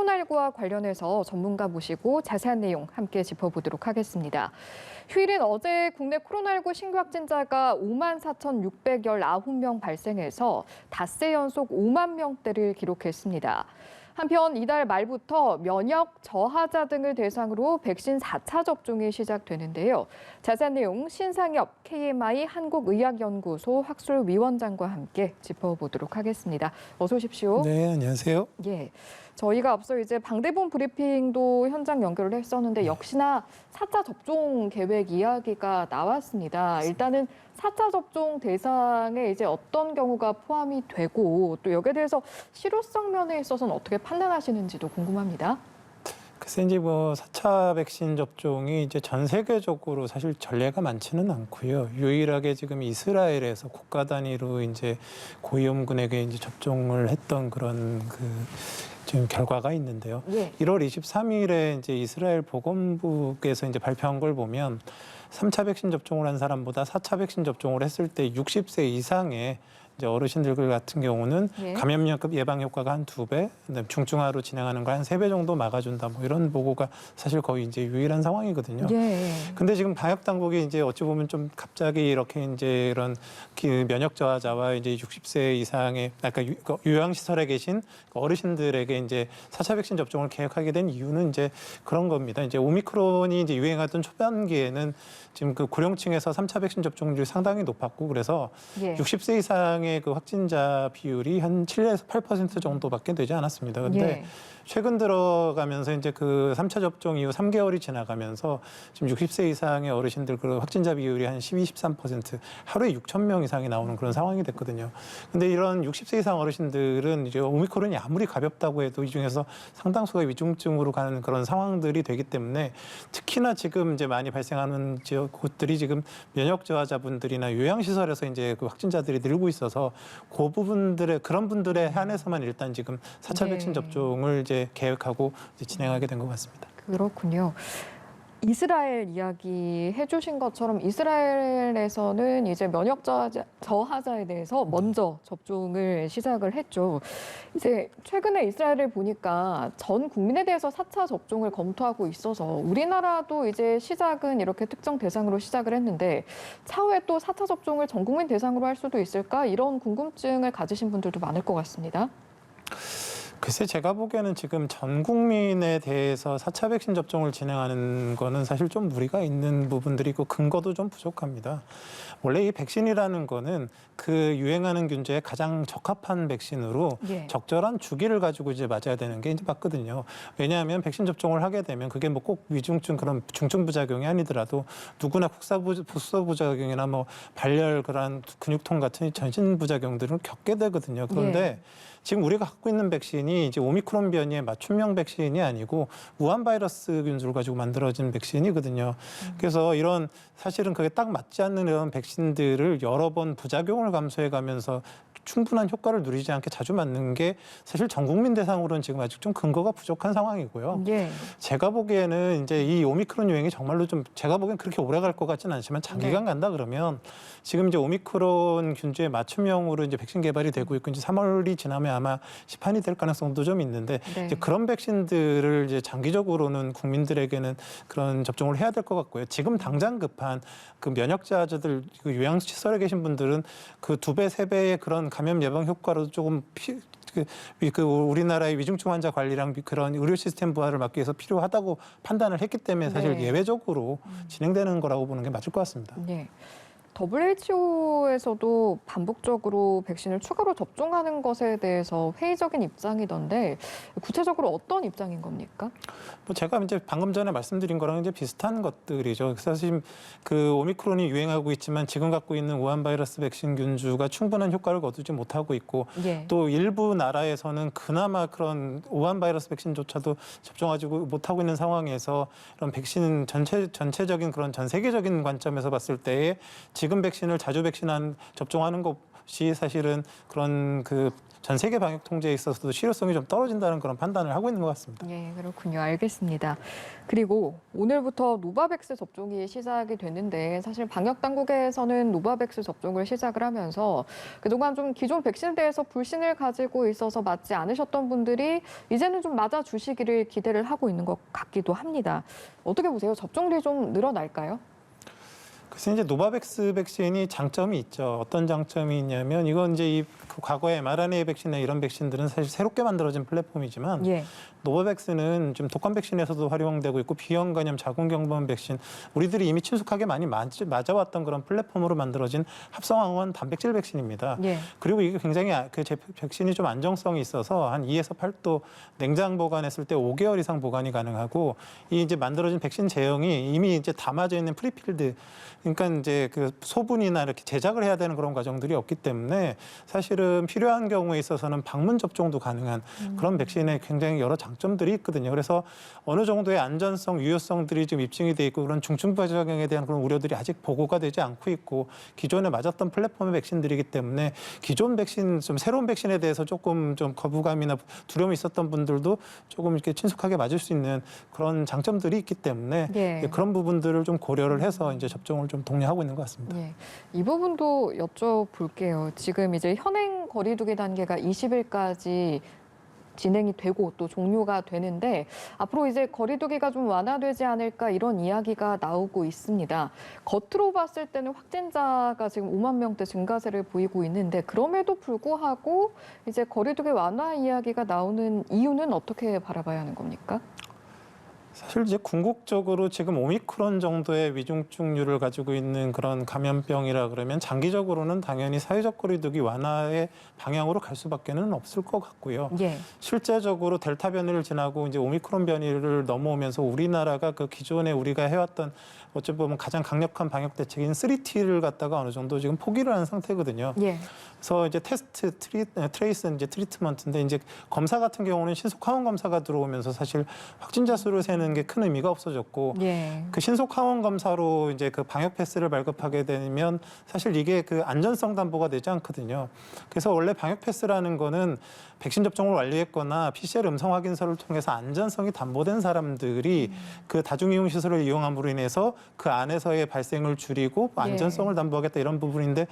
코로나19와 관련해서 전문가 모시고 자세한 내용 함께 짚어보도록 하겠습니다. 휴일인 어제 국내 코로나19 신규 확진자가 54,619명 발생해서 닷새 연속 5만 명대를 기록했습니다. 한편 이달 말부터 면역 저하자 등을 대상으로 백신 4차 접종이 시작되는데요. 자세한 내용 신상엽 KMI 한국의학연구소 학술위원장과 함께 짚어보도록 하겠습니다. 어서 오십시오. 네, 안녕하세요. 예, 저희가 앞서 이제 방대본 브리핑도 현장 연결을 했었는데 역시나 4차 접종 계획 이야기가 나왔습니다. 일단은 4차 접종 대상에 이제 어떤 경우가 포함이 되고 또 여기에 대해서 실효성 면에 있어서는 어떻게 판단하시는지도 궁금합니다. 글쎄 이제 4차 백신 접종이 이제 전 세계적으로 사실 전례가 많지는 않고요. 유일하게 지금 이스라엘에서 국가 단위로 이제 고위험군에게 이제 접종을 했던 그런 지금 결과가 있는데요. 예. 1월 23일에 이제 이스라엘 보건부에서 이제 발표한 걸 보면 3차 백신 접종을 한 사람보다 4차 백신 접종을 했을 때 60세 이상의 이제 어르신들 같은 경우는 예. 감염력 예방 효과가 한 2배, 중증화로 진행하는 걸 한 3배 정도 막아준다. 뭐 이런 보고가 사실 거의 이제 유일한 상황이거든요. 예. 근데 지금 방역 당국이 이제 어찌 보면 좀 갑자기 이렇게 이제 이런 면역 저하자와 이제 60세 이상의 아까 요양 시설에 계신 어르신들에게 이제 4차 백신 접종을 계획하게 된 이유는 이제 그런 겁니다. 이제 오미크론이 이제 유행하던 초반기에는 지금 그 고령층에서 3차 백신 접종률이 상당히 높았고 그래서 예. 60세 이상의 그 확진자 비율이 한 7에서 8% 정도밖에 되지 않았습니다. 근데 예. 최근 들어가면서 이제 그 3차 접종 이후 3개월이 지나가면서 지금 60세 이상의 어르신들 그 확진자 비율이 한 12, 13% 하루에 6천 명 이상이 나오는 그런 상황이 됐거든요. 근데 이런 60세 이상 어르신들은 이제 오미크론이 아무리 가볍다고 해도 이 중에서 상당수가 위중증으로 가는 그런 상황들이 되기 때문에 특히나 지금 이제 많이 발생하는 곳들이 지금 면역 저하자분들이나 요양시설에서 이제 그 확진자들이 늘고 있어서 그 부분들의 그런 분들에 한해서만 일단 지금 4차 백신 접종을 이제 계획하고 이제 진행하게 된 것 같습니다. 그렇군요. 이스라엘 이야기 해주신 것처럼 이스라엘에서는 이제 면역 저하자에 대해서 먼저 접종을 시작을 했죠. 이제 최근에 이스라엘을 보니까 전 국민에 대해서 4차 접종을 검토하고 있어서 우리나라도 이제 시작은 이렇게 특정 대상으로 시작을 했는데 차후에 또 4차 접종을 전 국민 대상으로 할 수도 있을까? 이런 궁금증을 가지신 분들도 많을 것 같습니다. 글쎄 제가 보기에는 지금 전 국민에 대해서 4차 백신 접종을 진행하는 거는 사실 좀 무리가 있는 부분들이 있고 근거도 좀 부족합니다. 원래 이 백신이라는 거는 그 유행하는 균제에 가장 적합한 백신으로 예. 적절한 주기를 가지고 이제 맞아야 되는 게 이제 맞거든요. 왜냐하면 백신 접종을 하게 되면 그게 뭐 꼭 위중증 그런 중증 부작용이 아니더라도 누구나 국소 부작용이나 뭐 발열 그런 근육통 같은 전신 부작용들을 겪게 되거든요. 그런데 예. 지금 우리가 갖고 있는 백신이 이제 오미크론 변이의 맞춤형 백신이 아니고 우한 바이러스 균수를 가지고 만들어진 백신이거든요. 그래서 이런 사실은 그게 딱 맞지 않는 이런 백신들을 여러 번 부작용을 감소해 가면서 충분한 효과를 누리지 않게 자주 맞는 게 사실 전 국민 대상으로는 지금 아직 좀 근거가 부족한 상황이고요. 예. 제가 보기에는 이제 이 오미크론 유행이 정말로 좀 제가 보기엔 그렇게 오래 갈 것 같지는 않지만 장기간 간다 그러면 지금 이제 오미크론 균주의 맞춤형으로 이제 백신 개발이 되고 있고 이제 3월이 지나면 아마 시판이 될 가능성도 좀 있는데 네. 이제 그런 백신들을 이제 장기적으로는 국민들에게는 그런 접종을 해야 될 것 같고요. 지금 당장 급한 그 면역자들 그 요양시설에 계신 분들은 그 2배, 3배의 그런 감염 예방 효과로 조금 우리나라의 위중증 환자 관리랑 그런 의료 시스템 부활을 막기 위해서 필요하다고 판단을 했기 때문에 사실 네. 예외적으로 진행되는 거라고 보는 게 맞을 것 같습니다. 네. WHO에서도 반복적으로 백신을 추가로 접종하는 것에 대해서 회의적인 입장이던데 구체적으로 어떤 입장인 겁니까? 뭐 제가 이제 방금 전에 말씀드린 거랑 이제 비슷한 것들이죠. 그래서 사실 그 오미크론이 유행하고 있지만 지금 갖고 있는 우한 바이러스 백신 균주가 충분한 효과를 거두지 못하고 있고 예. 또 일부 나라에서는 그나마 그런 우한 바이러스 백신조차도 접종하지 못하고 있는 상황에서 이런 백신 전체적인 그런 전 세계적인 관점에서 봤을 때에 지금 백신을 자주 접종하는 것 것이 사실은 그런 그 전 세계 방역 통제에 있어서도 실효성이 좀 떨어진다는 그런 판단을 하고 있는 것 같습니다. 예, 그렇군요. 알겠습니다. 그리고 오늘부터 노바백스 접종이 시작이 됐는데 사실 방역 당국에서는 노바백스 접종을 시작을 하면서 그동안 좀 기존 백신에 대해서 불신을 가지고 있어서 맞지 않으셨던 분들이 이제는 좀 맞아 주시기를 기대를 하고 있는 것 같기도 합니다. 어떻게 보세요? 접종률이 좀 늘어날까요? 그래서 이제 노바백스 백신이 장점이 있죠. 어떤 장점이 있냐면 이건 이제 이 과거의 mRNA 백신이나 이런 백신들은 사실 새롭게 만들어진 플랫폼이지만 예. 노바백스는 지금 독감 백신에서도 활용되고 있고 비형 간염 자궁경부암 백신 우리들이 이미 친숙하게 많이 맞아왔던 그런 플랫폼으로 만들어진 합성항원 단백질 백신입니다. 예. 그리고 이게 굉장히 그 백신이 좀 안정성이 있어서 한 2에서 8도 냉장 보관했을 때 5개월 이상 보관이 가능하고 이 이제 만들어진 백신 제형이 이미 이제 담아져 있는 프리필드 그러니까 이제 그 소분이나 이렇게 제작을 해야 되는 그런 과정들이 없기 때문에 사실은 필요한 경우에 있어서는 방문 접종도 가능한 그런 백신에 굉장히 여러 장점들이 있거든요. 그래서 어느 정도의 안전성, 유효성들이 좀 입증이 돼 있고 그런 중증 부작용에 대한 그런 우려들이 아직 보고가 되지 않고 있고 기존에 맞았던 플랫폼의 백신들이기 때문에 기존 백신, 좀 새로운 백신에 대해서 조금 좀 거부감이나 두려움이 있었던 분들도 조금 이렇게 친숙하게 맞을 수 있는 그런 장점들이 있기 때문에 예. 그런 부분들을 좀 고려를 해서 이제 접종을 좀 독려하고 있는 것 같습니다. 예, 이 부분도 여쭤볼게요. 지금 이제 현행 거리두기 단계가 20일까지 진행이 되고 또 종료가 되는데 앞으로 이제 거리두기가 좀 완화되지 않을까 이런 이야기가 나오고 있습니다. 겉으로 봤을 때는 확진자가 지금 5만 명대 증가세를 보이고 있는데 그럼에도 불구하고 이제 거리두기 완화 이야기가 나오는 이유는 어떻게 바라봐야 하는 겁니까? 사실 이제 궁극적으로 지금 오미크론 정도의 위중증률을 가지고 있는 그런 감염병이라 그러면 장기적으로는 당연히 사회적 거리두기 완화의 방향으로 갈 수밖에는 없을 것 같고요. 예. 실제적으로 델타 변이를 지나고 이제 오미크론 변이를 넘어오면서 우리나라가 그 기존에 우리가 해왔던 어찌 보면 가장 강력한 방역 대책인 3T를 갖다가 어느 정도 지금 포기를 한 상태거든요. 예. 그래서 이제 테스트, 트레이스, 이제 트리트먼트인데 이제 검사 같은 경우는 신속 항원 검사가 들어오면서 사실 확진자 수를 세는 게 큰 의미가 없어졌고 예. 그 신속 항원 검사로 이제 그 방역 패스를 발급하게 되면 사실 이게 그 안전성 담보가 되지 않거든요. 그래서 원래 방역 패스라는 거는 백신 접종을 완료했거나 PCR 음성 확인서를 통해서 안전성이 담보된 사람들이 그 다중이용 시설을 이용함으로 인해서 그 안에서의 발생을 줄이고 안전성을 담보하겠다 이런 부분인데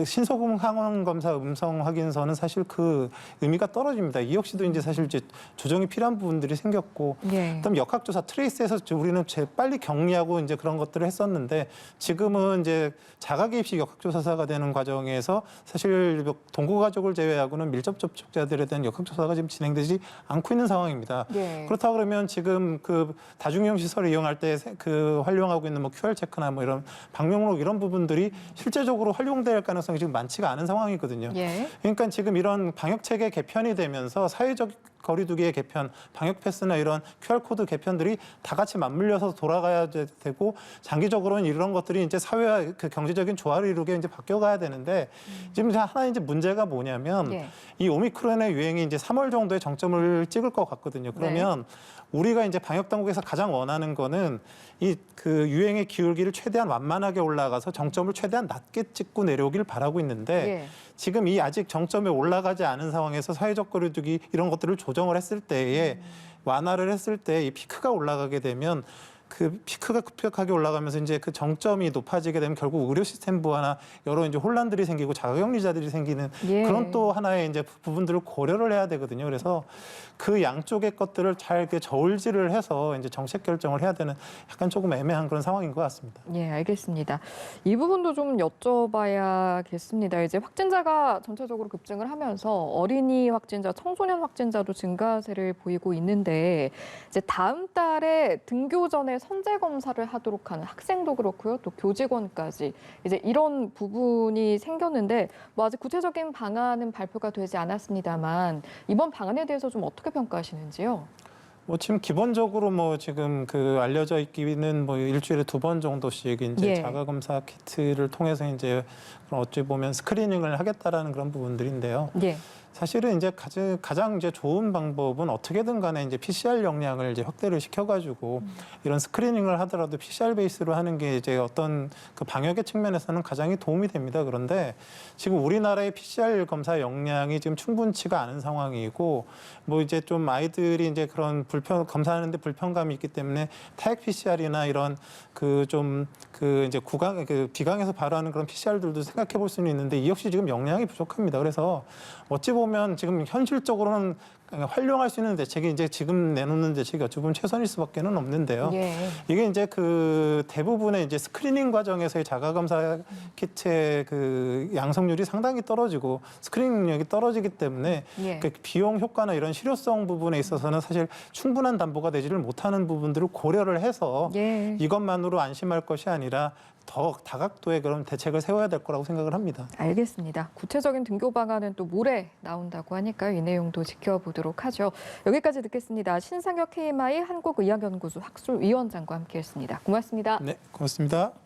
신속 항원 검사 음성 확인서는 사실 그 의미가 떨어집니다. 이 역시도 이제 사실 이제 조정이 필요한 부분들이 생겼고 예. 그다음 역학조사 트레이스에서 우리는 빨리 격리하고 이제 그런 것들을 했었는데 지금은 이제 자가개입식 역학조사사가 되는 과정에서 사실 동거가족을 제외하고는 밀접 접촉자들에 대한 역학조사가 지금 진행되지 않고 있는 상황입니다. 예. 그렇다 그러면 지금 그 다중이용 시설을 이용할 때 그 활용하고 있는 뭐 QR 체크나 뭐 이런 방명록 이런 부분들이 실제적으로 활용될 가능성이 지금 많지가 않은 상황이거든요. 예. 그러니까 지금 이런 방역 체계 개편이 되면서 사회적 거리두기의 개편, 방역 패스나 이런 QR코드 개편들이 다 같이 맞물려서 돌아가야 되고 장기적으로는 이런 것들이 이제 사회와 그 경제적인 조화를 이루게 이제 바뀌어가야 되는데 지금 하나 이제 문제가 뭐냐면 예. 이 오미크론의 유행이 이제 3월 정도에 정점을 찍을 것 같거든요. 그러면 우리가 이제 방역 당국에서 가장 원하는 거는 이 그 유행의 기울기를 최대한 완만하게 올라가서 정점을 최대한 낮게 찍고 내려오길 바라고 있는데 예. 지금 이 아직 정점에 올라가지 않은 상황에서 사회적 거리두기 이런 것들을 조정을 했을 때에 완화를 했을 때 이 피크가 올라가게 되면 그 피크가 급격하게 올라가면서 이제 그 정점이 높아지게 되면 결국 의료 시스템 부하나 여러 이제 혼란들이 생기고 자가격리자들이 생기는 예. 그런 또 하나의 이제 부분들을 고려를 해야 되거든요. 그래서 그 양쪽의 것들을 잘 이렇게 저울질을 해서 이제 정책 결정을 해야 되는 약간 조금 애매한 그런 상황인 것 같습니다. 예, 알겠습니다. 이 부분도 좀 여쭤봐야겠습니다. 이제 확진자가 전체적으로 급증을 하면서 어린이 확진자, 청소년 확진자도 증가세를 보이고 있는데 이제 다음 달에 등교 전에 선제 검사를 하도록 하는 학생도 그렇고요, 또 교직원까지 이제 이런 부분이 생겼는데 뭐 아직 구체적인 방안은 발표가 되지 않았습니다만 이번 방안에 대해서 좀 어떻게 평가하시는지요? 뭐 지금 기본적으로 뭐 지금 그 알려져 있기는 뭐 일주일에 2번 정도씩 이제 예. 자가 검사 키트를 통해서 이제 어찌 보면 스크리닝을 하겠다라는 그런 부분들인데요. 예. 사실은 이제 가장 이제 좋은 방법은 어떻게든 간에 이제 PCR 역량을 이제 확대를 시켜가지고 이런 스크리닝을 하더라도 PCR 베이스로 하는 게 이제 어떤 그 방역의 측면에서는 가장 도움이 됩니다. 그런데 지금 우리나라의 PCR 검사 역량이 지금 충분치가 않은 상황이고 뭐 이제 좀 아이들이 이제 그런 검사하는데 불편감이 있기 때문에 타액 PCR이나 이런 이제 비강에서 바로 하는 그런 PCR들도 생각해 볼 수는 있는데 이 역시 지금 역량이 부족합니다. 그래서 어찌 보면 지금 현실적으로는 활용할 수 있는 대책이 이제 지금 내놓는 대책이 어찌 보면 최선일 수밖에는 없는데요. 예. 이게 이제 그 대부분의 이제 스크리닝 과정에서의 자가검사 키트의 그 양성률이 상당히 떨어지고 스크리닝 능력이 떨어지기 때문에 예. 그 비용 효과나 이런 실효성 부분에 있어서는 사실 충분한 담보가 되지를 못하는 부분들을 고려를 해서 예. 이것만으로 안심할 것이 아니라 더 다각도의 그런 대책을 세워야 될 거라고 생각을 합니다. 알겠습니다. 구체적인 등교 방안은 또 모레 나온다고 하니까요. 이 내용도 지켜보도록 하죠. 여기까지 듣겠습니다. 신상혁 KMI 한국의학연구소 학술위원장과 함께했습니다. 고맙습니다. 네, 고맙습니다.